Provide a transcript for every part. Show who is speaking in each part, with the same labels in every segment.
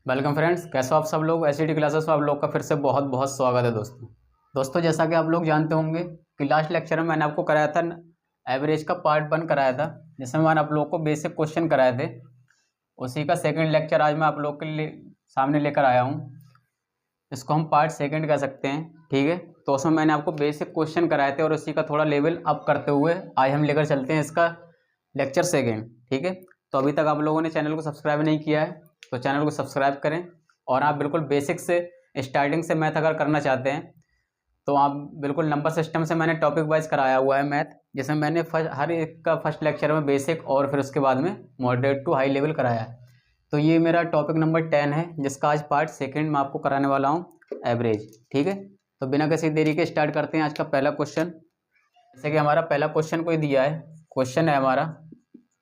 Speaker 1: Welcome friends, कैसे हो आप सब लोग। एसईटी क्लासेस में आप लोग का फिर से बहुत बहुत स्वागत है दोस्तों जैसा कि आप लोग जानते होंगे कि लास्ट लेक्चर में मैंने आपको कराया था एवरेज का पार्ट 1 कराया था, जिसमें मैंने आप लोग को बेसिक क्वेश्चन कराए थे। उसी का सेकंड लेक्चर आज मैं आप लोग के लिए सामने लेकर आया हूँ। इसको हम पार्ट सेकंड कह सकते हैं, ठीक है। तो उसमें मैंने आपको बेसिक क्वेश्चन कराए थे और उसी का थोड़ा लेवल अप करते हुए आज हम लेकर चलते हैं इसका लेक्चर सेकंड, ठीक है। तो अभी तक आप लोगों ने चैनल को सब्सक्राइब नहीं किया है तो चैनल को सब्सक्राइब करें। और आप बिल्कुल बेसिक से स्टार्टिंग से मैथ अगर करना चाहते हैं तो आप बिल्कुल नंबर सिस्टम से मैंने टॉपिक वाइज कराया हुआ है मैथ, जिसमें मैंने हर एक का फर्स्ट लेक्चर में बेसिक और फिर उसके बाद में मॉडरेट टू हाई लेवल कराया है। तो ये मेरा टॉपिक नंबर 10 है, जिसका आज पार्ट सेकंड मैं आपको कराने वाला हूँ एवरेज, ठीक है। तो बिना किसी देरी के स्टार्ट करते हैं आज का पहला क्वेश्चन। जैसे कि हमारा पहला क्वेश्चन कोई दिया है, क्वेश्चन है हमारा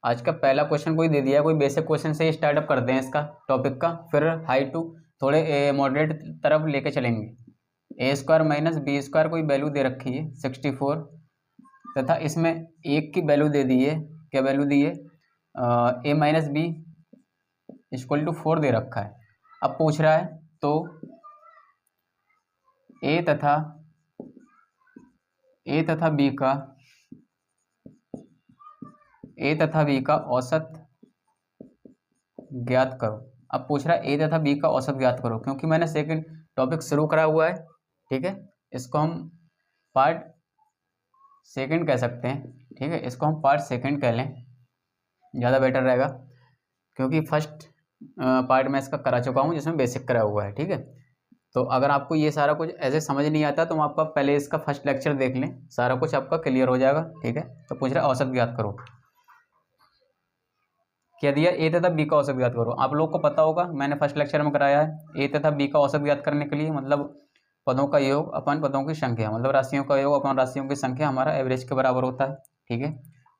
Speaker 1: आज का पहला क्वेश्चन कोई दे दिया है, कोई बेसिक क्वेश्चन से ही स्टार्टअप करते हैं इसका टॉपिक का, फिर हाई टू थोड़े मॉडरेट तरफ लेके चलेंगे। ए स्क्वायर माइनस बी स्क्वायर कोई वैल्यू दे रखी है 64 तथा इसमें एक की वैल्यू दे दी है। क्या वैल्यू दी है? A minus B equal to 4 दे रखा है। अब पूछ रहा है तो ए तथा बी का औसत ज्ञात करो। अब पूछ रहा है ए तथा बी का औसत ज्ञात करो, क्योंकि मैंने सेकंड टॉपिक शुरू करा हुआ है, ठीक है। इसको हम पार्ट सेकंड कह सकते हैं, ठीक है। इसको हम पार्ट सेकंड कह लें, ज़्यादा बेटर रहेगा, क्योंकि फर्स्ट पार्ट में इसका करा चुका हूँ जिसमें बेसिक करा हुआ है, ठीक है। तो अगर आपको ये सारा कुछ ऐसे समझ नहीं आता तो आपका पहले इसका फर्स्ट लेक्चर देख लें, सारा कुछ आपका क्लियर हो जाएगा, ठीक है। तो पूछ रहा है औसत ज्ञात करो। क्या दिया? ए तथा बी का औसत ज्ञात करो। आप लोग को पता होगा, मैंने फर्स्ट लेक्चर में कराया है। ए तथा बी का औसत ज्ञात करने के लिए मतलब पदों का योग अपन पदों की संख्या, मतलब राशियों का योग अपन राशियों की संख्या हमारा एवरेज के बराबर होता है, ठीक है।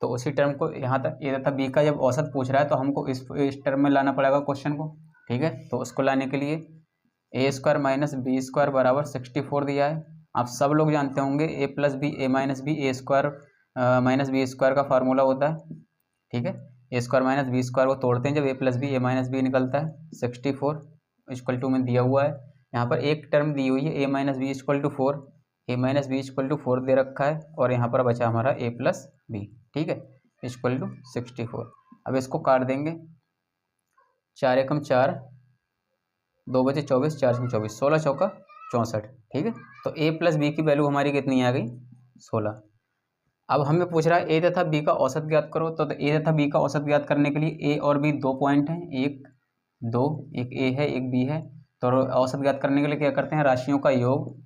Speaker 1: तो उसी टर्म को यहाँ तक ए तथा बी का जब औसत पूछ रहा है तो हमको इस टर्म में लाना पड़ेगा क्वेश्चन को, ठीक है। तो उसको लाने के लिए ए स्क्वायर माइनस बी स्क्वायर बराबर 64 दिया है। आप सब लोग जानते होंगे ए प्लस बी ए माइनस बी ए स्क्वायर माइनस बी स्क्वायर का फार्मूला होता है, ठीक है। ए स्क्वायर माइनस बी स्क्वायर को तोड़ते हैं जब ए प्लस बी ए माइनस बी निकलता है। 64 इक्वल टू में दिया हुआ है, यहाँ पर एक टर्म दी हुई है A minus B equal to 4, A minus B equal to 4 दे रखा है और यहाँ पर बचा हमारा ए प्लस बी, ठीक है, इक्वल टू 64। अब इसको काट देंगे, 4 एकम 4, 2 बचे 24, 4 छम 24, 16 चौका 64, ठीक है। तो ए प्लस बी की वैल्यू हमारी कितनी आ गई? 16। अब हमें पूछ रहा है ए तथा बी का औसत ज्ञात करो। तो ए तथा बी का औसत ज्ञात करने के लिए ए और बी दो पॉइंट हैं, एक दो, एक ए है एक बी है। तो औसत ज्ञात करने के लिए क्या करते हैं? राशियों का योग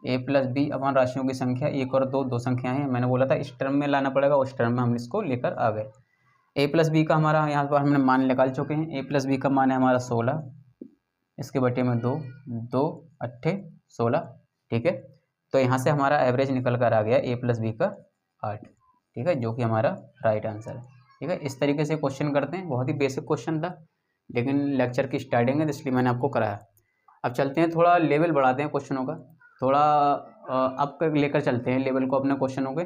Speaker 1: ए प्लस बी अपन राशियों की संख्या, एक और दो संख्या हैं। मैंने बोला था इस टर्म में लाना पड़ेगा, उस टर्म में हम इसको लेकर आ गए। ए प्लस बी का हमारा यहाँ पर हमने मान निकाल चुके हैं। ए प्लस बी का मान है हमारा 16, इसके बटे में 2, 2 अट्ठे 16, ठीक है। तो यहाँ से हमारा एवरेज निकल कर आ गया ए प्लस बी का 8, ठीक है, जो कि हमारा राइट आंसर है, ठीक है। इस तरीके से क्वेश्चन करते हैं, बहुत ही बेसिक क्वेश्चन था लेकिन लेक्चर की स्टार्टिंग है तो इसलिए मैंने आपको कराया। अब चलते हैं, थोड़ा लेवल बढ़ाते हैं क्वेश्चनों का, थोड़ा अप लेकर चलते हैं लेवल को अपने क्वेश्चनों के।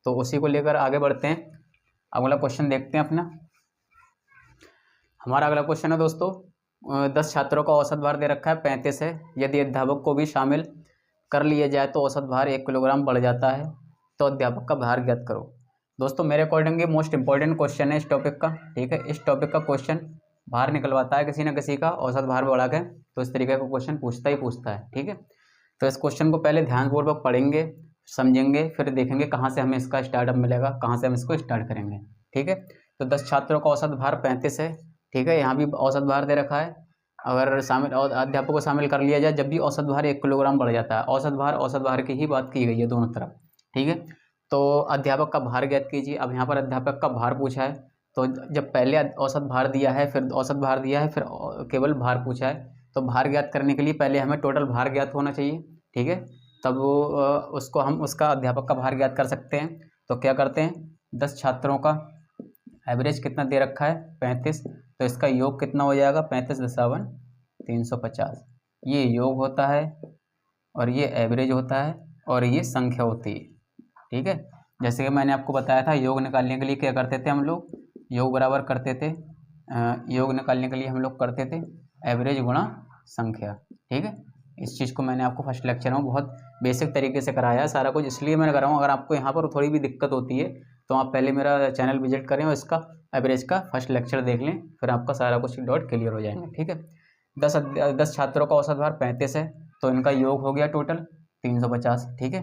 Speaker 1: तो उसी को लेकर आगे बढ़ते हैं। अगला क्वेश्चन देखते हैं अपना। हमारा अगला क्वेश्चन है दोस्तों, 10 छात्रों का औसत भार दे रखा है 35 है। यदि अध्यापक को भी शामिल कर लिया जाए तो औसत भार 1 किलोग्राम बढ़ जाता है, तो अध्यापक का भार ज्ञात करो। दोस्तों मेरे अकॉर्डिंग ये मोस्ट इंपॉर्टेंट क्वेश्चन है इस टॉपिक का, ठीक है। इस टॉपिक का क्वेश्चन भार निकलवाता है किसी न किसी का, औसत भार बढ़ा के, तो इस तरीके का क्वेश्चन पूछता है, ठीक है। तो इस क्वेश्चन को पहले ध्यानपूर्वक पढ़ेंगे, समझेंगे, फिर देखेंगे कहाँ से हमें इसका स्टार्टअप मिलेगा, कहाँ से हम इसको स्टार्ट करेंगे, ठीक है। तो 10 छात्रों का औसत भार 35 है, ठीक है। यहाँ भी औसत भार दे रखा है, अगर शामिल और अध्यापक को शामिल कर लिया जाए जब भी औसत भार 1 किलोग्राम बढ़ जाता है। औसत भार की ही बात की गई है दोनों तरफ, ठीक है। तो अध्यापक का भार ज्ञात कीजिए। अब यहाँ पर अध्यापक का भार पूछा है, तो जब पहले औसत भार दिया है, फिर औसत भार दिया है, फिर केवल भार पूछा है, तो भार ज्ञात करने के लिए पहले हमें टोटल भार ज्ञात होना चाहिए, ठीक है। तब उसको हम उसका अध्यापक का भार ज्ञात कर सकते हैं। तो क्या करते हैं, 10 छात्रों का एवरेज कितना दे रखा है? 35, तो इसका योग कितना हो जाएगा? 35 दशावन 350। ये योग होता है और ये एवरेज होता है और ये संख्या होती है, ठीक है। जैसे कि मैंने आपको बताया था, योग निकालने के लिए क्या करते थे हम लोग? योग बराबर करते थे, योग निकालने के लिए हम लोग करते थे एवरेज गुणा संख्या। ठीक है, इस चीज़ को मैंने आपको फर्स्ट लेक्चर में बहुत बेसिक तरीके से कराया है सारा कुछ, इसलिए मैंने करा हूँ। अगर आपको यहाँ पर थोड़ी भी दिक्कत होती है तो आप पहले मेरा चैनल विजिट करें और इसका एवरेज का फर्स्ट लेक्चर देख लें, फिर आपका सारा कुछ डाउट क्लियर हो जाएंगे। ठीक है, 10 छात्रों का औसत भार 35 है, तो इनका योग हो गया टोटल 350। ठीक है,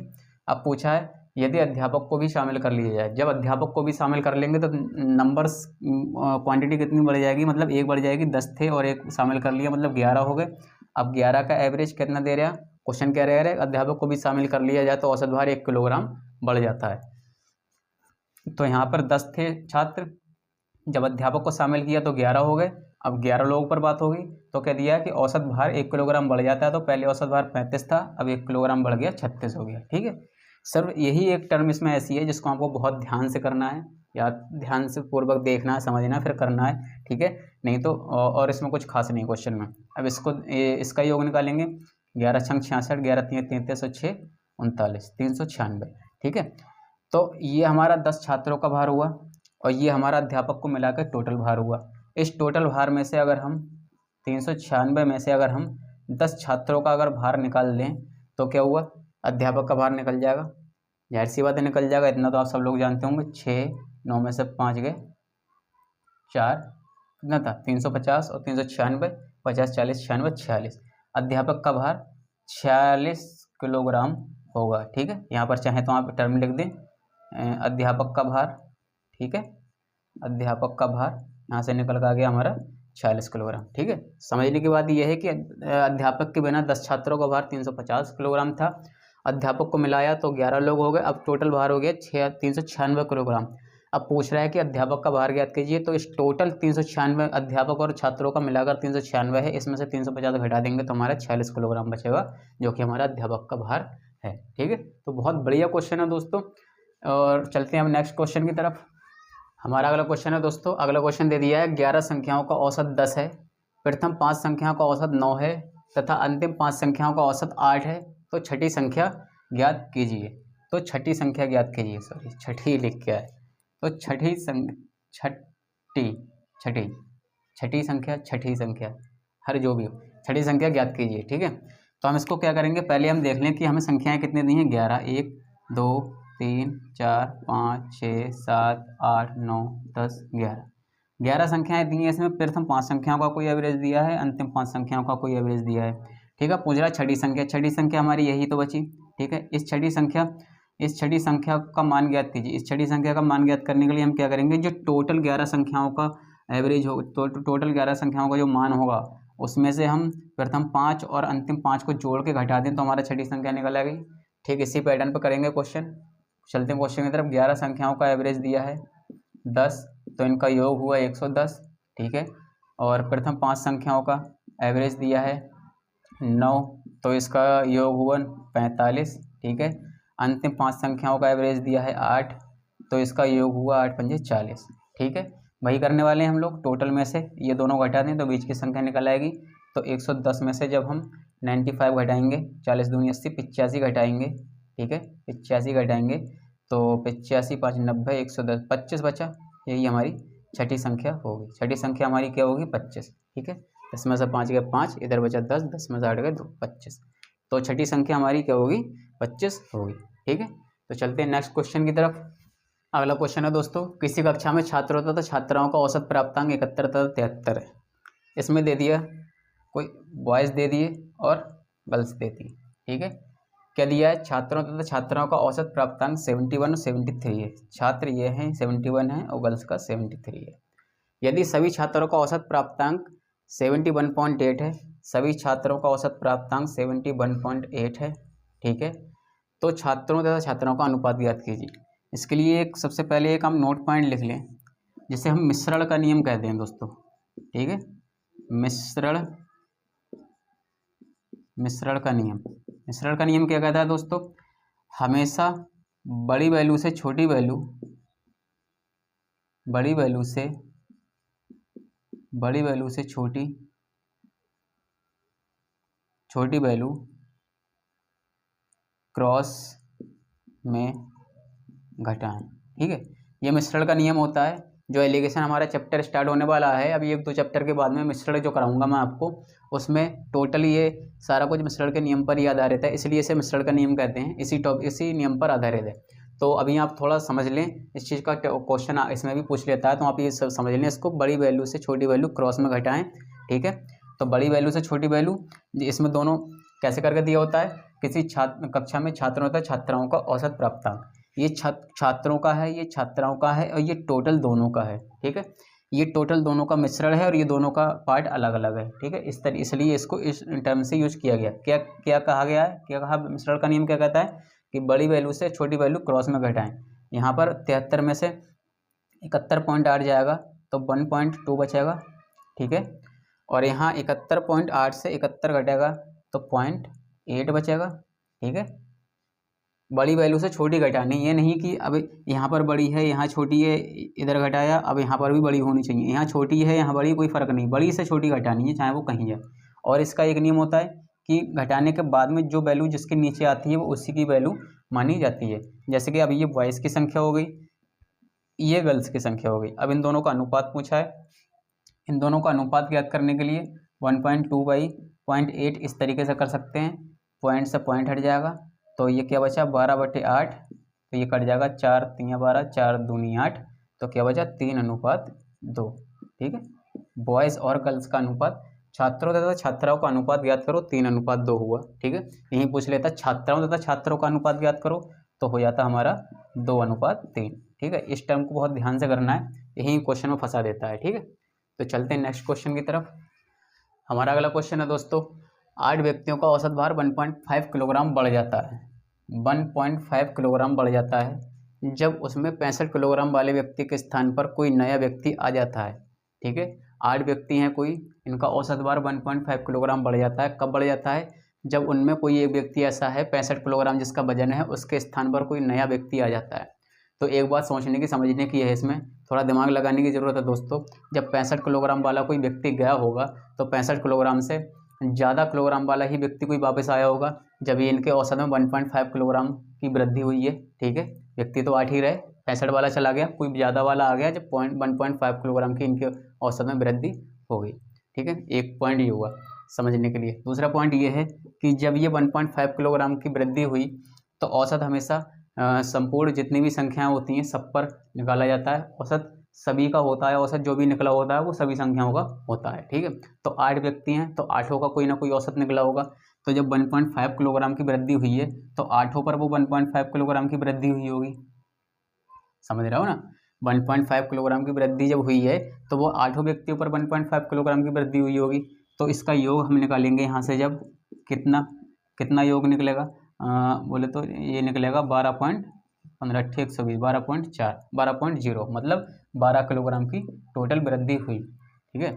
Speaker 1: अब पूछा है यदि अध्यापक को भी शामिल कर लिया जाए। जब अध्यापक को भी शामिल कर लेंगे तो नंबर्स क्वांटिटी कितनी बढ़ जाएगी, मतलब एक बढ़ जाएगी, 10 थे और एक शामिल कर लिया मतलब 11 हो गए। अब 11 का एवरेज कितना दे रहा है, क्वेश्चन क्या रह रहा है, अध्यापक को भी शामिल कर लिया जाए तो औसत भार 1 किलोग्राम बढ़ जाता है। तो यहाँ पर 10 थे छात्र, जब अध्यापक को शामिल किया तो 11 हो गए। अब 11 लोगों पर बात होगी तो कह दिया कि औसत भार 1 किलोग्राम बढ़ जाता है, तो पहले औसत भार 35 था, अब 1 किलोग्राम बढ़ गया 36 हो गया। ठीक है सर, यही एक टर्म इसमें ऐसी है जिसको आपको बहुत ध्यान से करना है, या ध्यान से पूर्वक देखना है, समझना है, फिर करना है। ठीक है, नहीं तो और इसमें कुछ खास नहीं क्वेश्चन में। अब इसका योग निकालेंगे, 11 छंग 66, 11 तीन 33 और 6 39, 396। ठीक है, तो ये हमारा 10 छात्रों का भार हुआ और ये हमारा अध्यापक को मिलाकर टोटल भार हुआ। इस टोटल भार में से अगर हम 396 में से अगर हम 10 छात्रों का अगर भार निकाल लें तो क्या हुआ, अध्यापक का भार निकल जाएगा, जाहिर सी बात है निकल जाएगा, इतना तो आप सब लोग जानते होंगे। 6 9 में से 5 गए 4, कितना था 350 और 396, 50 40 96 46। अध्यापक का भार 46 किलोग्राम होगा। ठीक है, यहाँ पर चाहे तो आप टर्म लिख दें अध्यापक का भार। ठीक है, अध्यापक का भार यहाँ से निकल कर आ गया हमारा 46 किलोग्राम। ठीक है, समझने की बात यह है कि अध्यापक के बिना 10 छात्रों का भार 350 किलोग्राम था, अध्यापक को मिलाया तो 11 लोग हो गए, अब टोटल भार हो गया 396 किलोग्राम। अब पूछ रहा है कि अध्यापक का भार ज्ञात कीजिए, तो इस टोटल 396 अध्यापक और छात्रों का मिलाकर 396 है, इसमें से 350 घटा देंगे तो हमारा 46 किलोग्राम बचेगा, जो कि हमारा अध्यापक का भार है। ठीक है, तो बहुत बढ़िया क्वेश्चन है दोस्तों, और चलते हैं हम नेक्स्ट क्वेश्चन की तरफ। हमारा अगला क्वेश्चन है दोस्तों, अगला क्वेश्चन दे दिया है 11 संख्याओं का औसत 10 है, प्रथम 5 संख्याओं का औसत 9 है तथा अंतिम 5 संख्याओं का औसत 8 है, तो छठी संख्या ज्ञात कीजिए। तो छठी संख्या ज्ञात कीजिए, सॉरी छठी लिख के आए, तो छठी संख्या हर जो भी हो, छठी संख्या ज्ञात कीजिए। ठीक है, तो हम इसको क्या करेंगे, पहले हम देख लें कि हमें संख्याएं कितनी दी हैं। 11, 1 2 3 4 5 6 7 8 9 10 11, 11 संख्याएं दी हैं। इसमें प्रथम 5 संख्याओं का कोई एवरेज दिया है, अंतिम 5 संख्याओं का कोई एवरेज दिया है। ठीक है, पूछ रहा है छठी संख्या, छठी संख्या हमारी यही तो बची। ठीक है, इस छठी संख्या का मान ज्ञात कीजिए। इस छठी संख्या का मान ज्ञात करने के लिए हम क्या करेंगे, जो टोटल 11 संख्याओं का एवरेज हो, टोटल 11 संख्याओं का जो मान होगा उसमें से हम प्रथम 5 और अंतिम 5 को जोड़ के घटा दें तो हमारा छठी संख्या निकल आ गई। ठीक, इसी पैटर्न पर करेंगे क्वेश्चन। चलते हैं क्वेश्चन की तरफ। 11 संख्याओं का एवरेज दिया है 10, तो इनका योग हुआ 110। ठीक है, और प्रथम 5 संख्याओं का एवरेज दिया है 9, तो इसका योग हुआ 45। ठीक है, अंतिम 5 संख्याओं का एवरेज दिया है 8, तो इसका योग हुआ 8 पंजे 40। ठीक है, वही करने वाले हैं हम लोग, टोटल में से ये दोनों घटा दें तो बीच की संख्या निकल आएगी। तो 110 में से जब हम 95 घटाएंगे, 40 दूनी 80, 85 घटाएंगे। ठीक है, 85 घटाएंगे तो 85 5 90, 110, 25 बचा, यही हमारी छठी संख्या होगी। छठी संख्या हमारी क्या होगी, 25। ठीक है, 10 में से 5 गए 5, इधर बचा 10, 10 में से 8 गए 2, 25, तो छठी संख्या हमारी क्या होगी, 25 होगी। ठीक है, तो चलते हैं नेक्स्ट क्वेश्चन की तरफ। अगला क्वेश्चन है दोस्तों, किसी कक्षा में छात्रों तथा छात्राओं का औसत प्राप्तांक 71 तथा 73 है। इसमें दे दिया कोई बॉयज़ दे दिए और गर्ल्स दे दी। ठीक है, क्या दिया है, छात्रों तथा छात्राओं का औसत प्राप्तांक 71 और 73 है। छात्र ये हैं 71 है और गर्ल्स का 73 है। यदि सभी छात्रों का औसत प्राप्तांक 71.8 है, सभी छात्रों का औसत प्राप्तांक 71.8 है। ठीक है, तो छात्रों तथा छात्राओं का अनुपात ज्ञात कीजिए। इसके लिए एक सबसे पहले एक हम नोट पॉइंट लिख लें, जिसे हम मिश्रण का नियम कहते हैं दोस्तों। ठीक है, मिश्रण का नियम। मिश्रण का नियम क्या कहता है दोस्तों, हमेशा बड़ी वैल्यू से छोटी वैल्यू, बड़ी वैल्यू से छोटी वैल्यू क्रॉस में घटाएं। ठीक है, ये मिश्रण का नियम होता है। जो एलिगेशन हमारा चैप्टर स्टार्ट होने वाला है अभी 1-2 चैप्टर के बाद में, मिश्रण जो कराऊंगा मैं आपको, उसमें टोटली ये सारा कुछ मिश्रण के नियम पर ही आधारित है, इसलिए इसे मिश्रण का नियम कहते हैं, इसी नियम पर आधारित है। तो अभी आप थोड़ा समझ लें, इस चीज़ का क्वेश्चन इसमें भी पूछ लेता है, तो आप ये सब समझ लें इसको। बड़ी वैल्यू से छोटी वैल्यू क्रॉस में घटाएं, ठीक है। तो बड़ी वैल्यू से छोटी वैल्यू, इसमें दोनों कैसे करके दिया होता है, किसी कक्षा में छात्रों तथा छात्राओं का औसत प्राप्तांक, ये छात्रों का है, ये छात्राओं का है, और ये टोटल दोनों का है, ठीक है। ये टोटल दोनों का मिश्रण है और ये दोनों का पार्ट अलग अलग है, ठीक है। इसलिए इसको इस टर्म से यूज किया गया। क्या क्या कहा गया है, क्या कहा, मिश्रण का नियम क्या कहता है कि बड़ी वैल्यू से छोटी वैल्यू क्रॉस में घटाएं। यहाँ पर 73 में से 71.8 जाएगा तो 1.2 बचेगा, ठीक है। और यहाँ 71.8 से 71 घटेगा तो 0.8 बचेगा, ठीक है। बड़ी वैल्यू से छोटी घटानी, ये नहीं कि अब यहाँ पर बड़ी है यहाँ छोटी है, इधर घटाया अब यहाँ पर भी बड़ी होनी चाहिए, यहाँ छोटी है यहाँ बड़ी, कोई फ़र्क नहीं, बड़ी से छोटी घटानी है चाहे वो कहीं है। और इसका एक नियम होता है कि घटाने के बाद में जो वैल्यू जिसके नीचे आती है वो उसी की वैल्यू मानी जाती है। जैसे कि अब ये बॉयज़ की संख्या हो गई, ये गर्ल्स की संख्या हो गई। अब इन दोनों का अनुपात पूछा है, इन दोनों का अनुपात ज्ञात करने के लिए 1.2/0.8 इस तरीके से कर सकते हैं। पॉइंट से पॉइंट हट जाएगा तो ये क्या बचा 12/8, तो ये कट जाएगा 4 3 12 4 दूनी 8, तो क्या बचा 3:2, ठीक है। बॉयज़ और गर्ल्स का अनुपात, छात्रों तथा छात्राओं का अनुपात ज्ञात करो, 3:2 हुआ, ठीक है। यहीं पूछ लेता छात्राओं तथा छात्रों का अनुपात ज्ञात करो, तो हो जाता हमारा 2:3, ठीक है। इस टर्म को बहुत ध्यान से करना है, यही क्वेश्चन में फंसा देता है, ठीक है। तो चलते हैं नेक्स्ट क्वेश्चन की तरफ। हमारा अगला क्वेश्चन है दोस्तों, 8 व्यक्तियों का औसत भार 1.5 किलोग्राम बढ़ जाता है, 1.5 किलोग्राम बढ़ जाता है जब उसमें 65 किलोग्राम वाले व्यक्ति के स्थान पर कोई नया व्यक्ति आ जाता है, ठीक है। 8 व्यक्ति हैं कोई, इनका औसत भार 1.5 किलोग्राम बढ़ जाता है। कब बढ़ जाता है, जब उनमें कोई एक व्यक्ति ऐसा है 65 किलोग्राम जिसका वजन है, उसके स्थान पर कोई नया व्यक्ति आ जाता है। तो एक बात सोचने की समझने की है, इसमें थोड़ा दिमाग लगाने की ज़रूरत है दोस्तों। जब 65 किलोग्राम वाला कोई व्यक्ति गया होगा तो 65 किलोग्राम से ज़्यादा किलोग्राम वाला ही व्यक्ति कोई वापस आया होगा, जब ये इनके औसत में 1.5 किलोग्राम की वृद्धि हुई है, ठीक है। व्यक्ति तो 8 ही रहे, 65 वाला चला गया, कोई ज़्यादा वाला आ गया जब 1.5 किलोग्राम की इनके औसत में वृद्धि हो गई, ठीक है। एक पॉइंट ये हुआ समझने के लिए। दूसरा पॉइंट ये है कि जब ये 1.5 किलोग्राम की वृद्धि हुई तो औसत हमेशा संपूर्ण जितनी भी संख्याएं होती हैं सब पर निकाला जाता है, औसत सभी का होता है, औसत जो भी निकला होता है वो सभी संख्याओं का होता है, ठीक है। तो 8 व्यक्ति हैं तो 8 का कोई ना कोई औसत निकला होगा। तो जब 1.5 किलोग्राम की वृद्धि हुई है तो 8 पर वो 1.5 किलोग्राम की वृद्धि हुई होगी, समझ रहे हो ना। 1.5 किलोग्राम की वृद्धि जब हुई है तो वो 8 व्यक्तियों पर 1.5 किलोग्राम की वृद्धि हुई होगी। तो इसका योग हम निकालेंगे यहाँ से, जब कितना योग निकलेगा, बोले तो ये निकलेगा 12.15 ठीक 120 12.0 मतलब 12 किलोग्राम की टोटल वृद्धि हुई, ठीक है।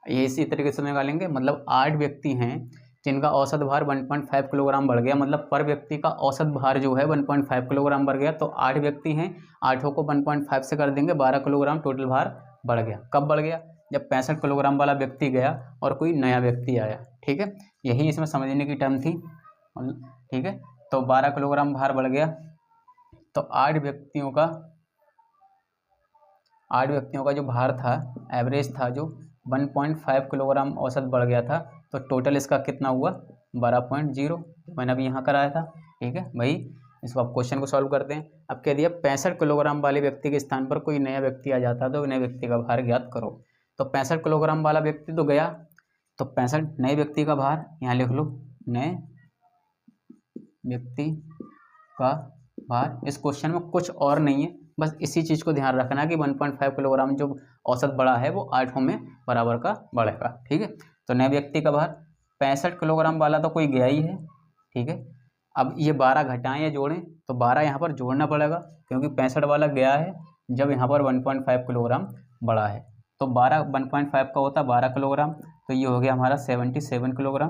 Speaker 1: ये इसी तरीके से निकालेंगे, मतलब 8 व्यक्ति हैं जिनका औसत भार 1.5 किलोग्राम बढ़ गया, मतलब पर व्यक्ति का औसत भार जो है 1.5 किलोग्राम बढ़ गया। तो 8 व्यक्ति हैं, 8 को 1.5 से कर देंगे, 12 किलोग्राम टोटल भार बढ़ गया। कब बढ़ गया, जब 65 किलोग्राम वाला व्यक्ति गया और कोई नया व्यक्ति आया, ठीक है। यही इसमें समझने की टर्म थी, ठीक है। तो 12 किलोग्राम भार बढ़ गया, तो 8 व्यक्तियों का जो भार था, एवरेज था जो 1.5 किलोग्राम औसत बढ़ गया था, तो टोटल इसका कितना हुआ 12.0, मैंने अभी यहाँ कराया था, ठीक है भाई। इसको आप क्वेश्चन को सॉल्व करते हैं। अब कह दिया 65 किलोग्राम वाले व्यक्ति के स्थान पर कोई नया व्यक्ति आ जाता है तो नए व्यक्ति का भार ज्ञात करो। तो 65 किलोग्राम वाला व्यक्ति तो गया, तो 65 नए व्यक्ति का भार यहाँ लिख लो, नए व्यक्ति का भार। इस क्वेश्चन में कुछ और नहीं है, बस इसी चीज़ को ध्यान रखना कि 1.5 किलोग्राम जो औसत बढ़ा है वो 8 में बराबर का बढ़ेगा, ठीक है। तो नए व्यक्ति का भार 65 किलोग्राम वाला तो कोई गया ही है, ठीक है। अब ये 12 घटाएं या जोड़ें, तो 12 यहाँ पर जोड़ना पड़ेगा क्योंकि 65 वाला गया है जब यहाँ पर 1.5 किलोग्राम बढ़ा है। तो 1.5 का होता है 12 किलोग्राम, तो ये हो गया हमारा 77 किलोग्राम,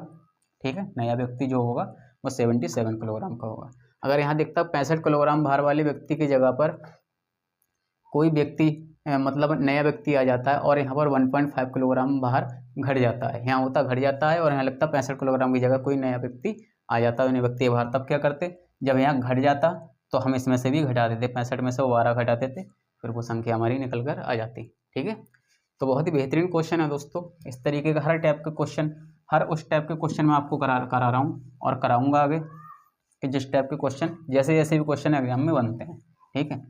Speaker 1: ठीक है। नया व्यक्ति जो होगा वो 77 किलोग्राम का होगा। अगर यहाँ देखता 65 किलोग्राम भार वाले व्यक्ति की जगह पर कोई व्यक्ति मतलब नया व्यक्ति आ जाता है और यहाँ पर 1.5 किलोग्राम भार घट जाता है, यहाँ होता घट जाता है और यहाँ लगता 65 किलोग्राम की जगह कोई नया व्यक्ति आ जाता है, नया व्यक्ति भार, तब क्या करते, जब यहाँ घट जाता तो हम इसमें से भी घटा देते, 65 में से वो 12 घटा देते, फिर वो संख्या हमारी निकल कर आ जाती। ठीक है, तो बहुत ही बेहतरीन क्वेश्चन है दोस्तों। इस तरीके का हर टाइप के क्वेश्चन, हर उस टाइप के क्वेश्चन मैं आपको करा रहा हूँ और कराऊंगा आगे, कि जिस टाइप के क्वेश्चन जैसे जैसे भी क्वेश्चन एग्जाम में बनते हैं। ठीक है,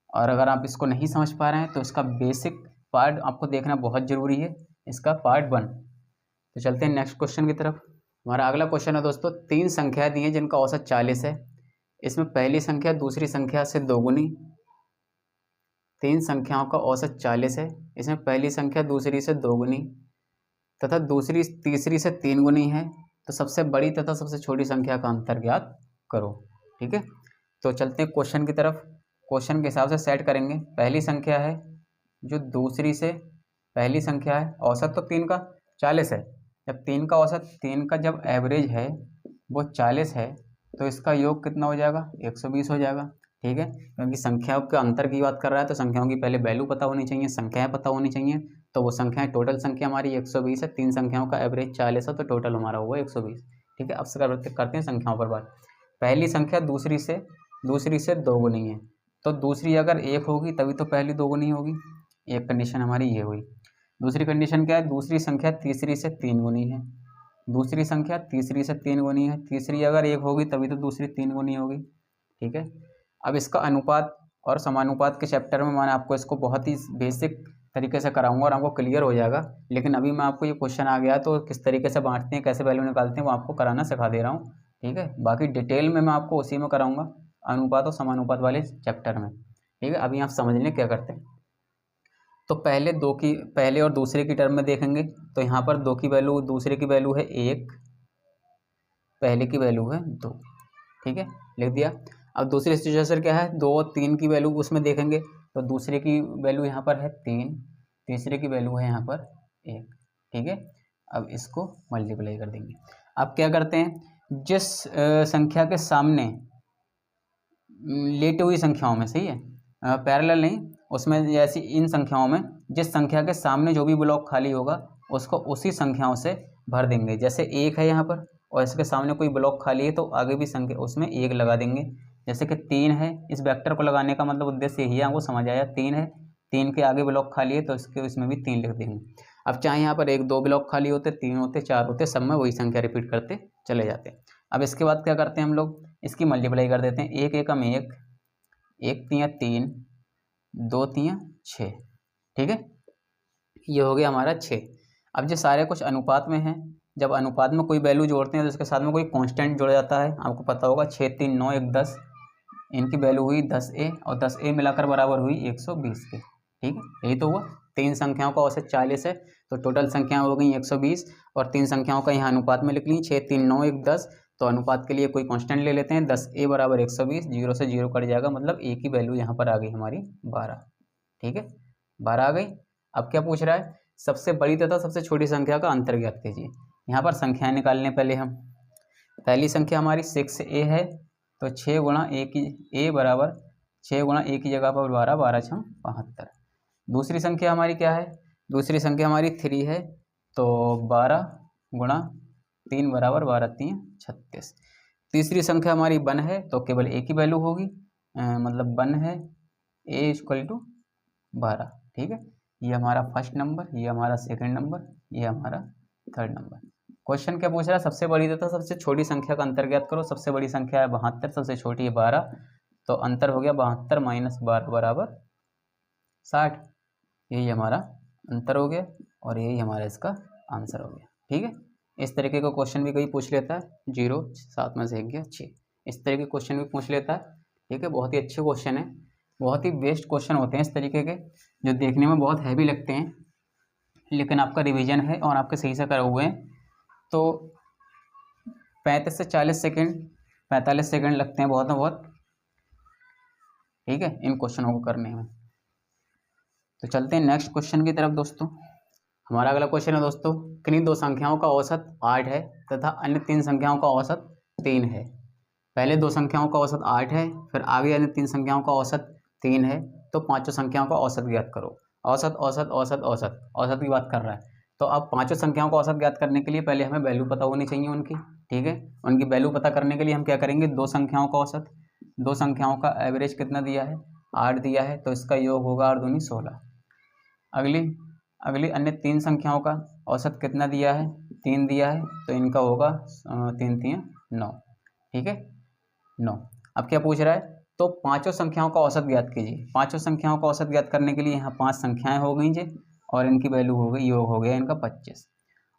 Speaker 1: और अगर आप इसको नहीं समझ पा रहे हैं तो इसका बेसिक पार्ट आपको देखना बहुत ज़रूरी है, इसका पार्ट 1। तो चलते हैं नेक्स्ट क्वेश्चन की तरफ। हमारा अगला क्वेश्चन है दोस्तों, 3 संख्या दी हैं जिनका औसत 40 है। इसमें पहली संख्या दूसरी संख्या से दोगुनी। 3 संख्याओं का औसत 40 है, इसमें पहली संख्या दूसरी से दोगुनी तथा दूसरी तीसरी से 3 गुनी है। तो सबसे बड़ी तथा सबसे छोटी संख्या का अंतर ज्ञात करो। ठीक है, तो चलते हैं क्वेश्चन की तरफ। क्वेश्चन के हिसाब से सेट करेंगे। पहली संख्या है जो दूसरी से, पहली संख्या है औसत तो 3 का 40 है। जब 3 का औसत, 3 का जब एवरेज है वो 40 है, तो इसका योग कितना हो जाएगा, 120 हो जाएगा। ठीक है, क्योंकि संख्याओं के अंतर की बात कर रहा है तो संख्याओं की पहले वैल्यू पता होनी चाहिए, संख्याएं पता होनी चाहिए। तो वो संख्याएं, टोटल संख्या हमारी 120 है, 3 संख्याओं का एवरेज 40 है, तो टोटल हमारा हुआ 120। ठीक है, अब से करते हैं संख्याओं पर बात। पहली संख्या दूसरी से दोगुनी है, तो दूसरी अगर 1 होगी तभी तो पहली दोगुनी होगी। एक कंडीशन हमारी ये हुई। दूसरी कंडीशन क्या है, दूसरी संख्या तीसरी से 3 गुनी है। दूसरी संख्या तीसरी से 3 गुनी है, तीसरी अगर 1 होगी तभी तो दूसरी 3 गुनी होगी। ठीक है, अब इसका अनुपात और समानुपात के चैप्टर में मैंने आपको इसको बहुत ही बेसिक तरीके से कराऊंगा और आपको क्लियर हो जाएगा। लेकिन अभी मैं आपको ये क्वेश्चन आ गया तो किस तरीके से बांटते हैं, कैसे वैल्यू निकालते हैं, वो आपको कराना सिखा दे रहा हूँ। ठीक है, बाकी डिटेल में मैं आपको उसी में कराऊंगा, अनुपात और समानुपात वाले चैप्टर में। ठीक है, अभी आप समझ लें क्या करते हैं। तो पहले और दूसरे की टर्म में देखेंगे तो यहाँ पर 2 की वैल्यू, दूसरे की वैल्यू है 1, पहले की वैल्यू है 2। ठीक है, लिख दिया। अब दूसरी सिचुएशन क्या है, 2 और 3 की वैल्यू उसमें देखेंगे तो दूसरे की वैल्यू यहाँ पर है 3, तीसरे की वैल्यू है यहाँ पर 1। ठीक है, अब इसको मल्टीप्लाई कर देंगे। अब क्या करते हैं, जिस संख्या के सामने लेटी हुई संख्याओं में, सही है, पैरेलल नहीं, उसमें जैसी इन संख्याओं में जिस संख्या के सामने जो भी ब्लॉक खाली होगा उसको उसी संख्याओं से भर देंगे। जैसे 1 है यहाँ पर और इसके सामने कोई ब्लॉक खाली है तो आगे भी संख्या उसमें 1 लगा देंगे। जैसे कि 3 है, इस वेक्टर को लगाने का मतलब उद्देश्य यही है, आपको समझ आया। 3 है, 3 के आगे ब्लॉक खाली है तो इसमें भी 3 लिख देंगे। अब चाहे यहाँ पर 1, 2 ब्लॉक खाली होते, 3 होते, 4 होते, सब में वही संख्या रिपीट करते चले जाते हैं। अब इसके बाद क्या करते हैं हम लोग, इसकी मल्टीप्लाई कर देते हैं। 1 एकम 1, 1 तियाँ 3, 2 तियाँ 6। ठीक है, ये हो गया हमारा 6। अब जो सारे कुछ अनुपात में हैं, जब अनुपात में कोई वैल्यू जोड़ते हैं तो उसके साथ में कोई कांस्टेंट जुड़ जाता है, आपको पता होगा। 6, 3, 9, 1, 10, इनकी वैल्यू हुई 10A और 10A मिलाकर बराबर हुई 120 के। ठीक है, यही तो हुआ। 3 संख्याओं का औसत 40 है तो टोटल संख्याएं हो गई 120 और 3 संख्याओं का यहाँ अनुपात में लिख ली 6, 3, 9, 1, 10। तो अनुपात के लिए कोई कांस्टेंट ले लेते हैं, 10A बराबर 120, 0 से 0 कट जाएगा, मतलब A की वैल्यू यहाँ पर आ गई हमारी 12। ठीक है, 12 आ गई। अब क्या पूछ रहा है, सबसे बड़ी तथा सबसे छोटी संख्या का अंतर ज्ञात कीजिए। यहाँ पर संख्याएं निकालने पहले हम, पहली संख्या हमारी 6A है तो 6 गुणा A की, A बराबर 6 गुणा A की जगह पर 12, 12 छम 72। दूसरी संख्या हमारी क्या है, दूसरी संख्या हमारी 3 है तो 12 गुणा 3 बराबर 12 3 36। तीसरी संख्या हमारी 1 है तो केवल A की वैल्यू होगी, मतलब 1 है, A इक्वल टू 12। ठीक है, ये हमारा फर्स्ट नंबर, ये हमारा सेकंड नंबर, ये हमारा थर्ड नंबर। क्वेश्चन क्या पूछ रहा है, सबसे बड़ी तथा सबसे छोटी संख्या का अंतर ज्ञात करो। सबसे बड़ी संख्या है 72, सबसे छोटी है 12, तो अंतर हो गया 72 माइनस 12 बराबर 60। यही हमारा अंतर हो गया और यही हमारा इसका आंसर हो गया। ठीक है, इस तरीके का क्वेश्चन भी कोई पूछ लेता है, 0 7 में से 1 गया 6, इस तरह के क्वेश्चन भी पूछ लेता है। ठीक है, बहुत ही अच्छे क्वेश्चन है, बहुत ही बेस्ट क्वेश्चन होते हैं इस तरीके के, जो देखने में बहुत हैवी लगते हैं लेकिन आपका रिवीजन है और आपके सही से करे हुए हैं तो 35 से 40 सेकेंड, 45 सेकेंड लगते हैं बहुत ना बहुत। ठीक है, इन क्वेश्चनों को करने में। तो चलते हैं नेक्स्ट क्वेश्चन की तरफ दोस्तों। हमारा अगला क्वेश्चन है दोस्तों, किन्हीं 2 संख्याओं का औसत 8 है तथा अन्य 3 संख्याओं का औसत 3 है। पहले 2 संख्याओं का औसत 8 है, फिर आगे अन्य 3 संख्याओं का औसत 3 है, तो 5 संख्याओं का औसत ज्ञात करो। औसत औसत औसत औसत औसत की बात कर रहा है। तो अब 5 संख्याओं का औसत ज्ञात करने के लिए पहले हमें वैल्यू पता होनी चाहिए उनकी। ठीक है, उनकी वैल्यू पता करने के लिए हम क्या करेंगे, 2 संख्याओं का औसत, 2 संख्याओं का एवरेज कितना दिया है 8 दिया है तो इसका योग होगा 8 दूनी 16। अगली अन्य 3 संख्याओं का औसत कितना दिया है, 3 दिया है, तो इनका होगा 3 3 9, ठीक है 9। अब क्या पूछ रहा है, तो पांचों संख्याओं का औसत ज्ञात कीजिए। पांचों संख्याओं का औसत ज्ञात करने के लिए यहाँ 5 संख्याएं हो गई जी, और इनकी वैल्यू हो गई, योग हो गया इनका 25।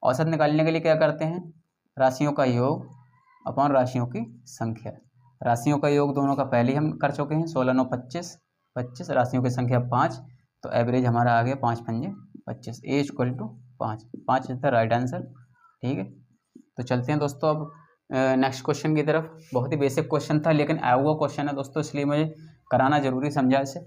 Speaker 1: औसत निकालने के लिए क्या करते हैं, राशियों का योग अपॉन राशियों की संख्या। राशियों का योग दोनों का पहले हम कर चुके हैं, 16 9 25, 25, राशियों की संख्या 5, तो एवरेज हमारा आ गया 5 पंजे 25, A equal to 5, 5 is the right answer, ठीक है। तो चलते हैं दोस्तों अब नेक्स्ट क्वेश्चन की तरफ। बहुत ही बेसिक क्वेश्चन था, लेकिन आया हुआ क्वेश्चन है दोस्तों, इसलिए मुझे कराना जरूरी समझा इसे।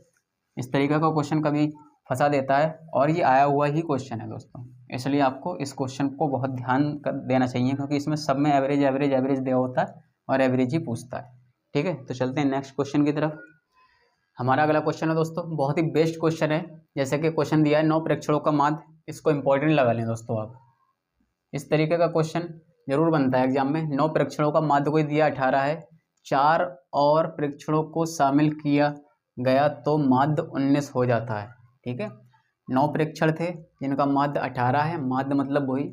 Speaker 1: इस तरीके का क्वेश्चन कभी फंसा देता है, और ये आया हुआ ही क्वेश्चन है दोस्तों, इसलिए आपको इस क्वेश्चन को बहुत ध्यान देना चाहिए, क्योंकि इसमें सब में एवरेज एवरेज एवरेज दिया होता है और एवरेज ही पूछता है, ठीक है। तो चलते हैं नेक्स्ट क्वेश्चन की तरफ। हमारा अगला क्वेश्चन है दोस्तों, बहुत ही बेस्ट क्वेश्चन है। जैसे कि क्वेश्चन दिया है 9 प्रेक्षणों का माध्य, इसको इंपॉर्टेंट लगा लें दोस्तों आप। इस तरीके का क्वेश्चन जरूर बनता है एग्जाम में। 9 प्रेक्षणों का माध्य कोई दिया 18 है, 4 और प्रेक्षणों को शामिल किया गया तो माध्य 19 हो जाता है, ठीक है। 9 प्रेक्षण थे जिनका माध्य 18 है, माध्य मतलब वही,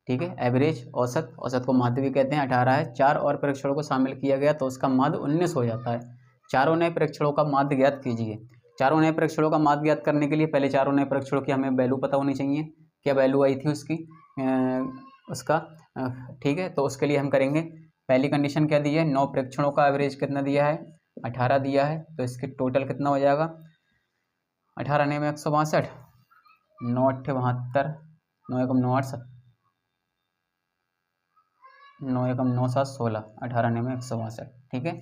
Speaker 1: ठीक है, एवरेज, औसत, औसत को माध्य भी कहते हैं। 18 है, 4 और प्रेक्षणों को शामिल किया गया तो उसका माध्य 19 हो जाता है। चारों नए प्रेक्षणों का माध्य ज्ञात कीजिए। चारों नए प्रेक्षणों का माध्य ज्ञात करने के लिए पहले चारों नए प्रेक्षणों की हमें वैल्यू पता होनी चाहिए, क्या वैल्यू आई थी उसकी, उसका, ठीक है। तो उसके लिए हम करेंगे, पहली कंडीशन क्या दी है, 9 प्रेक्षणों का एवरेज कितना दिया है, 18 दिया है, तो इसके टोटल कितना हो जाएगा, 18 ने में 162, 9 8 72, 9 एकम 9 8 9 एकम 9 7 16, 18 ने में 162, ठीक है।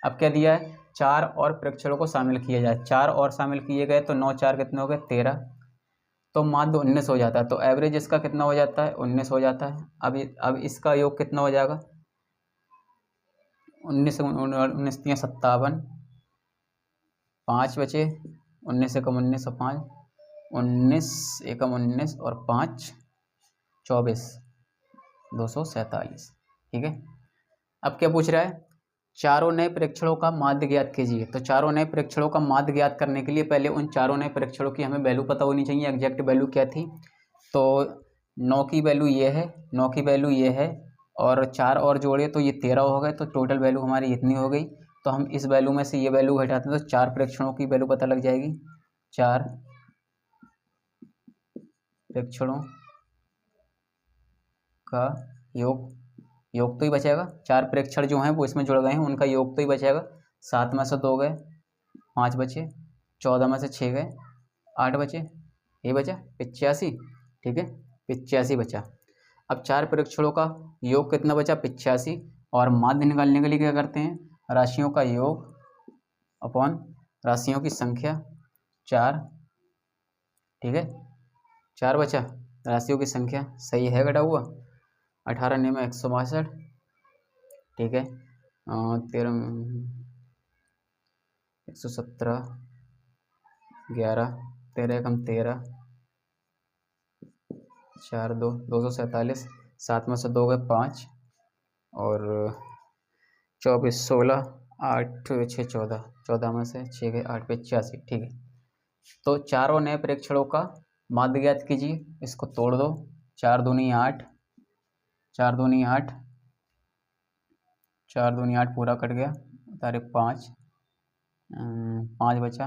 Speaker 1: अब क्या दिया है, 4 और प्रेक्षणों को शामिल किया जाए, 4 और शामिल किए गए तो 9 4 कितने हो गए, 13, तो माध्य 19 हो जाता है, तो एवरेज इसका कितना हो जाता है, 19 हो जाता है। अब इसका योग कितना हो जाएगा, 19 19 57, 5 बचे, 19 एकम 19 और 5, 19 एकम 19 और 5 24, 247, ठीक है। अब क्या पूछ रहा है, चारों नए प्रेक्षणों का माध्य ज्ञात कीजिए। तो चारों नए प्रेक्षणों का माध्य ज्ञात करने के लिए पहले उन चारों नए प्रेक्षणों की हमें वैल्यू पता होनी चाहिए, एग्जैक्ट वैल्यू क्या थी। तो 9 की वैल्यू ये है, 9 की वैल्यू ये है, और 4 और जोड़े तो ये 13 हो गए, तो टोटल वैल्यू हमारी इतनी हो गई। तो हम इस वैल्यू में से ये वैल्यू घटाते हैं तो 4 प्रेक्षणों की वैल्यू पता लग जाएगी। 4 प्रेक्षणों का योग तो ही बचेगा, 4 प्रेक्षण जो हैं वो इसमें जुड़ गए हैं, उनका योग तो ही बचेगा। 7 में से 2 गए, 5 बचे, 14 में से 6 गए, 8 बचे, ये बचा 85, ठीक है, 85 बचा। अब 4 प्रेक्षणों का योग कितना बचा, 85, और माध्य निकालने के लिए क्या करते हैं, राशियों का योग अपॉन राशियों की संख्या 4, ठीक है, 4 बचा, राशियों की संख्या सही है घटा हुआ, 18 ने में 162, ठीक है, 13 117, 11, 13 एकम 13, 4 2 247, 7 में से 2 गए 5, और 24 16, 8 6 14, 14 में से 6 गए 8 85, ठीक है। तो चारों नए प्रेक्षणों का माध्य ज्ञात कीजिए, इसको तोड़ दो, 4 दूनी 8, 4 दूनी 8, 4 दूनी 8 पूरा कट गया, तारीख 5, 5 बचा,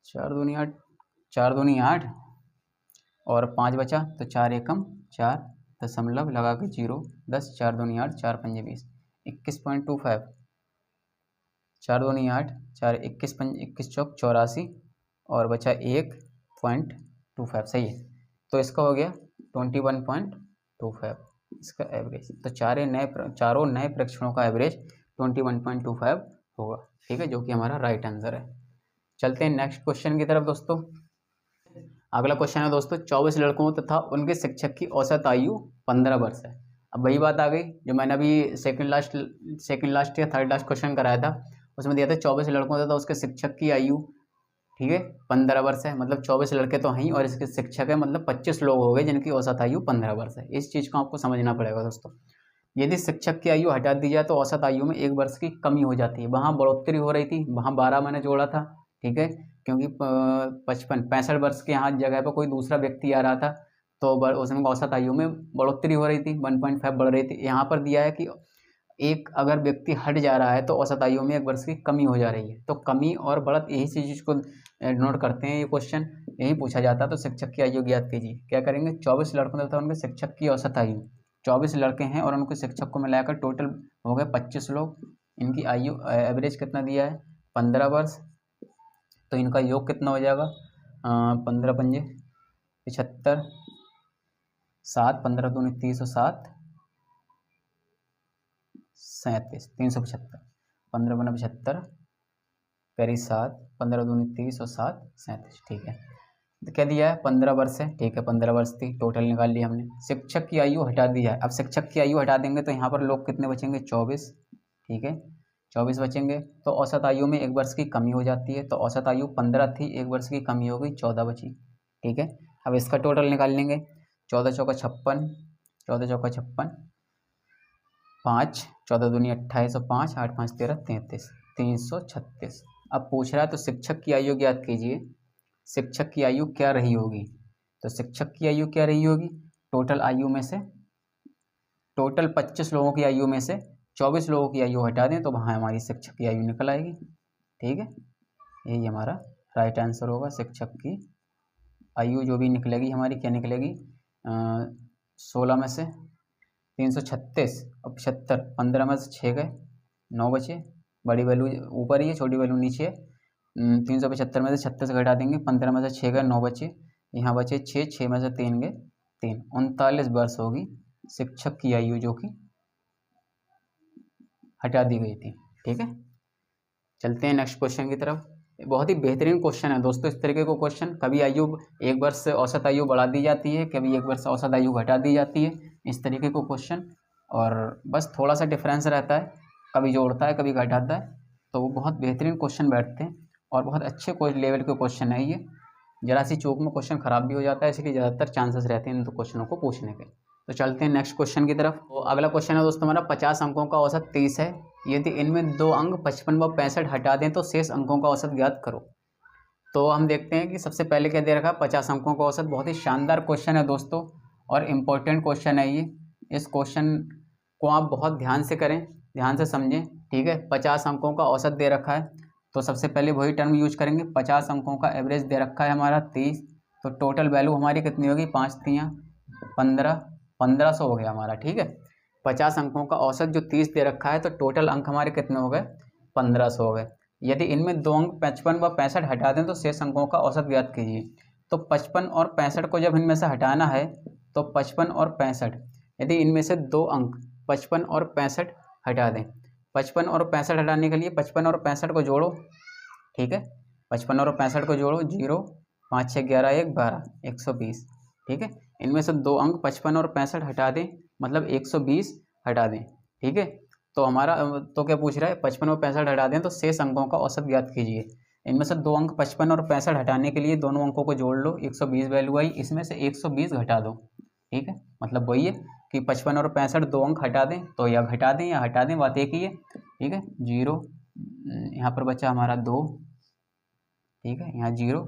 Speaker 1: 4 दूनी 8, 4 दूनी 8 और 5 बचा, तो 4 एकम 4, दशमलव लगा के 0 10, 4 दूनी 8, 4 पंजे 20, 21.25, 4 दूनी 8, 4 21 21 चौक 84, और बचा 1.25, सही है। तो इसका हो गया 21.25 इसका एवरेज। तो चारों नए प्रेक्षणों का एवरेज 21.25 होगा, ठीक है, जो कि हमारा राइट आंसर है। चलते हैं नेक्स्ट क्वेश्चन की तरफ दोस्तों। अगला क्वेश्चन है दोस्तों, 24 लड़कों तथा उनके शिक्षक की औसत आयु 15 वर्ष है। अब वही बात आ गई जो मैंने अभी सेकंड लास्ट या थर्ड लास्ट क्वेश्चन कराया था, उसमें दिया था 24 लड़कों तथा उसके शिक्षक की आयु, ठीक है, 15 वर्ष है। मतलब 24 लड़के तो हैं और इसके शिक्षक है, मतलब 25 लोग हो गए जिनकी औसत आयु 15 वर्ष है। इस चीज़ को आपको समझना पड़ेगा दोस्तों। यदि शिक्षक की आयु हटा दी जाए तो औसत आयु में 1 वर्ष की कमी हो जाती है। वहाँ बढ़ोतरी हो रही थी, वहाँ 12 मैंने जोड़ा था, ठीक है, क्योंकि 65 वर्ष के यहाँ जगह पर कोई दूसरा व्यक्ति आ रहा था, तो उसमें औसत आयु में बढ़ोतरी हो रही थी, 1.5 बढ़ रही थी। यहाँ पर दिया है कि एक अगर व्यक्ति हट जा रहा है तो औसत आयु में 1 वर्ष की कमी हो जा रही है। तो कमी और बढ़त यही चीज़ को नोट करते हैं, ये क्वेश्चन यही पूछा जाता है। तो शिक्षक की आयु ज्ञात कीजिए। क्या करेंगे, 24 लड़कों तथा उनके शिक्षक की औसत आयु, 24 लड़के हैं और उनके शिक्षक को मिलाकर टोटल हो गए 25 लोग। इनकी आयु एवरेज कितना दिया है, 15 वर्ष। तो इनका योग कितना हो जाएगा, 15 पंजे 75, 7 15 दूनी 30 और 7 37, 375, 15 बना 75 करी 7, 15 दूनी 30 और 7 37, ठीक है। तो क्या दिया है, 15 वर्ष है, ठीक है, 15 वर्ष थी, टोटल निकाल लिया हमने। शिक्षक की आयु हटा दी है। अब शिक्षक की आयु हटा देंगे तो यहाँ पर लोग कितने बचेंगे, 24, ठीक है, 24 बचेंगे। तो औसत आयु में 1 वर्ष की कमी हो जाती है। तो औसत आयु 15 थी, 1 वर्ष की कमी हो गई, 14 बची, ठीक है। अब इसका टोटल निकाल लेंगे, 14 चौका 56, 14 चौका 56, 5 14 दूनी 28 और 5 8 5 13 33, 336। अब पूछ रहा है तो शिक्षक की आयु ज्ञात कीजिए। शिक्षक की आयु क्या रही होगी, तो शिक्षक की आयु क्या रही होगी, टोटल आयु में से, टोटल 25 लोगों की आयु में से 24 लोगों की आयु हटा दें तो वहाँ हमारी शिक्षक की आयु निकल आएगी, ठीक है। यही हमारा राइट आंसर होगा। शिक्षक की आयु जो भी निकलेगी हमारी क्या निकलेगी, 16 में से 336 और 75, 15 में से 6 गए, 9 बचे, बड़ी वैल्यू ऊपर ही है, छोटी वैल्यू नीचे है। 375 में से 36 घटा देंगे, 15 में से 6 गए, 9 बचे, यहाँ बचे 6, 6 में से 3 गए 3, 39 वर्ष होगी शिक्षक की आयु जो कि हटा दी गई थी, ठीक है। चलते हैं नेक्स्ट क्वेश्चन की तरफ। बहुत ही बेहतरीन क्वेश्चन है दोस्तों, इस तरीके को क्वेश्चन कभी आयु 1 वर्ष औसत आयु बढ़ा दी जाती है, कभी 1 वर्ष औसत आयु घटा दी जाती है, इस तरीके को क्वेश्चन। और बस थोड़ा सा डिफरेंस रहता है, कभी जोड़ता है कभी घटाता है, तो वो बहुत बेहतरीन क्वेश्चन बैठते हैं और बहुत अच्छे कोई लेवल के क्वेश्चन है ये। जरा सी चूक में क्वेश्चन खराब भी हो जाता है, इसलिए ज़्यादातर चांसेस रहते हैं इन दो क्वेश्चनों को पूछने के। तो चलते हैं नेक्स्ट क्वेश्चन की तरफ। तो अगला क्वेश्चन है दोस्तों हमारा, 50 अंकों का औसत 30 है, यदि इनमें 2 अंक 55 व 65 हटा दें तो शेष अंकों का औसत ज्ञात करो। तो हम देखते हैं कि सबसे पहले क्या दे रखा है, 50 अंकों का औसत। बहुत ही शानदार क्वेश्चन है दोस्तों और इम्पोर्टेंट क्वेश्चन है ये। इस क्वेश्चन को आप बहुत ध्यान से करें, ध्यान से समझें, ठीक है। 50 अंकों का औसत दे रखा है, तो सबसे पहले वही टर्म यूज करेंगे। 50 अंकों का एवरेज दे रखा है हमारा 30, तो टोटल वैल्यू हमारी कितनी होगी, 5 3 15, 1500 हो गया हमारा, ठीक है। 50 अंकों का औसत जो 30 दे रखा है, तो टोटल अंक हमारे कितने हो गए, 1500 हो गए। यदि इनमें 2 अंक 55 व 65 हटा दें तो शेष अंकों का औसत ज्ञात कीजिए। तो 55 और 65 को जब इनमें से हटाना है, तो 55 और 65, यदि इनमें से 2 अंक 55 और 65 हटा दें, 55 और 65 हटाने के लिए 55 और 65 को जोड़ो, ठीक है। 55 और 65 को जोड़ो, 0 5 6 11 1 12, 120, ठीक है। इनमें से 2 अंक 55 और 65 हटा दें, मतलब 120 हटा दें, ठीक है। तो हमारा तो क्या पूछ रहा है, 55 और 65 हटा दें तो शेष अंकों का औसत ज्ञात कीजिए। इनमें से 2 अंक 55 और 65 हटाने के लिए दोनों अंकों को जोड़ लो, 120 वैल्यू आई, इसमें से 120 घटा दो, ठीक है। मतलब वही है कि 55 और 65 2 अंक हटा दें, तो या घटा दें या हटा दें, बात एक ही है, ठीक है। 0 यहाँ पर बचा हमारा 2, ठीक है, यहाँ 0,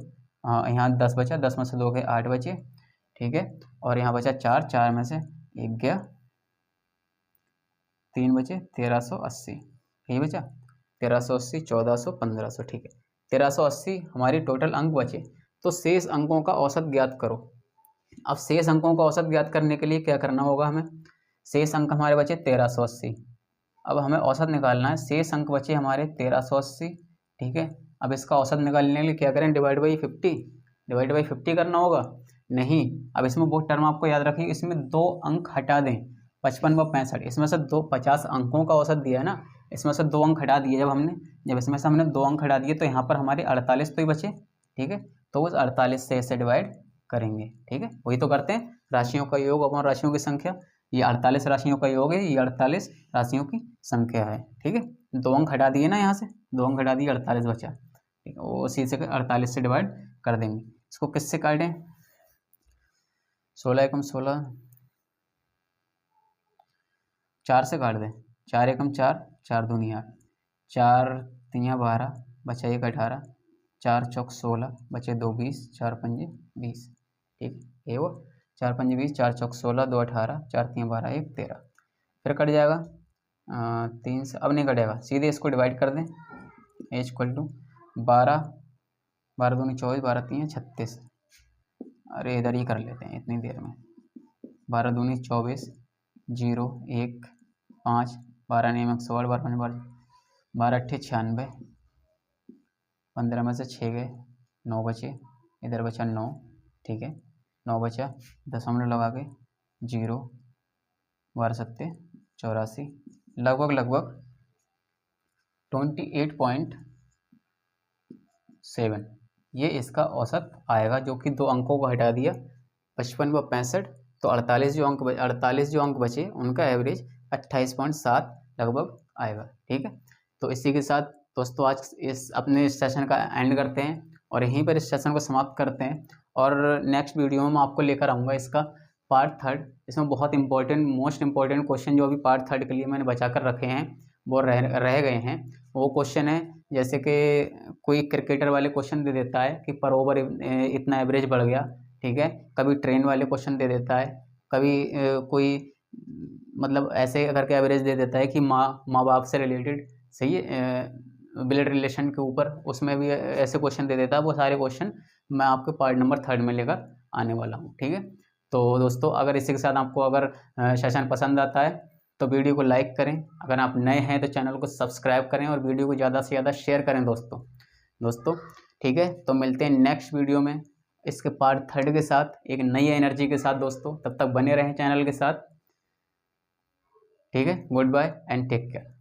Speaker 1: यहाँ 10 बचा, 10 में से 2 गए 8 बचे, ठीक है। और यहाँ बचा 4, 4 में से 1 गया, 3 बचे, 1380, यही बचा 1380, 1400, 1500, ठीक है। 1380 हमारी टोटल अंक बचे। तो शेष अंकों का औसत ज्ञात करो। अब शेष अंकों का औसत ज्ञात करने के लिए क्या करना होगा हमें, शेष अंक हमारे बचे 1380, अब हमें औसत निकालना है। शेष अंक बचे हमारे 1380, ठीक है। अब इसका औसत निकालने के लिए क्या करें, डिवाइड बाई 50, डिवाइड बाई 50 करना होगा। नहीं, अब इसमें वो टर्म आपको याद रखिए, इसमें 2 अंक हटा दें, 55 व 65, इसमें से 50 अंकों का औसत दिया है ना, इसमें से 2 अंक हटा दिए जब इसमें से हमने 2 अंक हटा दिए तो यहाँ पर हमारे 48 तो ही बचे, ठीक है। तो उस 48 से इसे डिवाइड करेंगे, ठीक है। वही तो करते हैं, राशियों का योग अपॉन राशियों की संख्या। ये 48 राशियों का योग है, ये 48 राशियों की संख्या है, ठीक है। 2 अंक हटा दिए ना, यहाँ से 2 अंक हटा दिए, 48 बचा, ठीक है। वो उसी से 48 से डिवाइड कर देंगे। इसको किससे काटें, 16 एकम 16, 4 से काट दें, 4 एकम 4, 4 दूनी 8, 4 तियाँ 12, बचा 1 18, 4 चौक 16, बचे 2 20, 4 पंजे 20। ठीक, ये वो 4 पंजे 20, 4 चौक 16, 2 18, 4 तियाँ 12, 1 13। फिर कट जाएगा 3 से, अब नहीं कटेगा, सीधे इसको डिवाइड कर दें। एच इक्वल टू 12, 12 दूनी 24, 12 तियाँ 36। अरे इधर ही कर लेते हैं इतनी देर में। 12 दूनी 24, 0 1 5, 12 नियम 116, 12 5 12, 12 अट्ठे 96, 15 में से 6 गए, 9 बचे, इधर बचा 9। ठीक है, 9 बचा, दशमलव लगा के 0, 12 सत्ते 84, लगभग 28.7 ये इसका औसत आएगा, जो कि 2 अंकों को हटा दिया, 55 व 65, तो 48 जो अंक बचे उनका एवरेज 28.7 लगभग आएगा। ठीक है, तो इसी के साथ दोस्तों आज इस अपने इस सेशन का एंड करते हैं और यहीं पर इस सेशन को समाप्त करते हैं। और नेक्स्ट वीडियो में मैं आपको लेकर आऊँगा इसका पार्ट 3। इसमें बहुत इंपॉर्टेंट मोस्ट इंपॉर्टेंट क्वेश्चन जो अभी पार्ट 3 के लिए मैंने बचा कर रखे हैं वो रह गए हैं। वो क्वेश्चन है जैसे कि कोई क्रिकेटर वाले क्वेश्चन दे देता है कि पर ओवर इतना एवरेज बढ़ गया। ठीक है, कभी ट्रेन वाले क्वेश्चन दे देता है, कभी कोई मतलब ऐसे करके एवरेज दे देता है कि माँ बाप से रिलेटेड, सही है, ब्लड रिलेशन के ऊपर, उसमें भी ऐसे क्वेश्चन दे देता है। वो सारे क्वेश्चन मैं आपके पार्ट नंबर 3 में लेकर आने वाला हूँ। ठीक है, तो दोस्तों अगर इसी के साथ आपको अगर सेशन पसंद आता है तो वीडियो को लाइक करें, अगर आप नए हैं तो चैनल को सब्सक्राइब करें और वीडियो को ज़्यादा से ज़्यादा शेयर करें दोस्तों। ठीक है, तो मिलते हैं नेक्स्ट वीडियो में इसके पार्ट 3 के साथ, एक नई एनर्जी के साथ दोस्तों। तब तक बने रहें चैनल के साथ। ठीक है, goodbye and take care.